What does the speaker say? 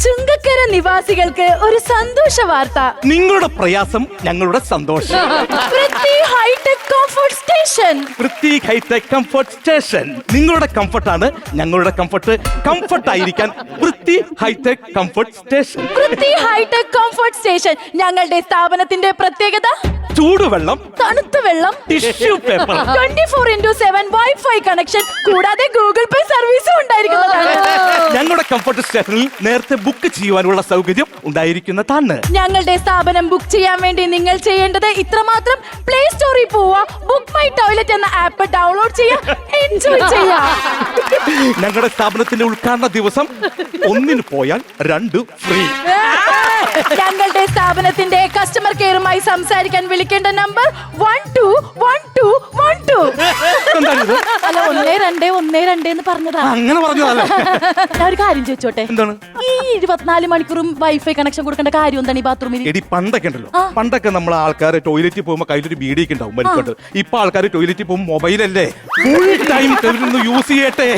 ചുങ്കക്കര നിവാസികൾക്ക് ഒരു സന്തോഷ വാർത്ത. നിങ്ങളുടെ പ്രയാസം ഞങ്ങളുടെ സന്തോഷം. Prithvi hitech comfort station. Prithvi hitech comfort station. നിങ്ങളുടെ കംഫർട്ടാണ് ഞങ്ങളുടെ കംഫർട്ട്. കംഫർട്ട് ആയിരിക്കാൻ Prithvi hitech comfort station. Prithvi hitech comfort station ഞങ്ങളുടെ സ്ഥാപനത്തിന്റെ പ്രത്യേകത ചൂടുവെള്ളം, തണുത്ത വെള്ളം, tissue paper, 24x7 wifi connection, കൂടാതെ ഗൂഗിൾ പേ സർവീസും ഉണ്ടായിരിക്കുന്നതാണ്. ഞങ്ങളുടെ കംഫർട്ട് സ്റ്റേഷനിൽ നേരത്തെ ബുക്ക് ചെയ്യുവാനുള്ള സൗകര്യം ഉണ്ടായിരിക്കുന്നതാണ്. ഞങ്ങളുടെ സ്ഥാപനം ബുക്ക് ചെയ്യാൻ വേണ്ടി നിങ്ങൾ ചെയ്യേണ്ടത് ഇത്രമാത്രം: പ്ലേ സ്റ്റോറിൽ പോവുക, ബുക്ക് മൈ ടോയ്ലറ്റ് എന്ന ആപ്പ് ഡൗൺലോഡ് ചെയ്യുക, എൻജോയ് ചെയ്യുക. ഞങ്ങളുടെ സ്ഥാപനത്തിന്റെ ഉദ്ഘാടന ദിവസം 1 പോയാൽ 2 ഫ്രീ. ഞങ്ങളുടെ സ്ഥാപനത്തിന്റെ കസ്റ്റമർ കെയറുമായി സംസാരിക്കാൻ വിളിക്കേണ്ട നമ്പർ 121212. എന്താണിത്? അല്ല, 1212 എന്ന് പറഞ്ഞതാ. അങ്ങനെ പറഞ്ഞതല്ലേ? ഞാൻ ഒരു കാര്യം ചോദിച്ചോട്ടെ, എന്താണ്? ഈ 24 മണിക്കൂറും വൈഫൈ കണക്ഷൻ കൊടുക്കേണ്ട കാര്യം എന്താണ് ഈ ബാത്റൂമിൽ? എടി, പണ്ടൊക്കെ ഉണ്ടല്ലോ, പണ്ടൊക്കെ നമ്മൾ ആൾക്കാർ ടോയ്ലറ്റിൽ പോകുമ്പോൾ കയ്യിലൊരു ബീഡിയൊക്കെ ഉണ്ടാവും മരിക്കോട്ട്. ഇപ്പൊ ആൾക്കാർ ടോയ്ലറ്റിൽ പോകുമ്പോൾ മൊബൈലല്ലേ, ഫുൾ ടൈം യൂസ് ചെയ്യട്ടെ.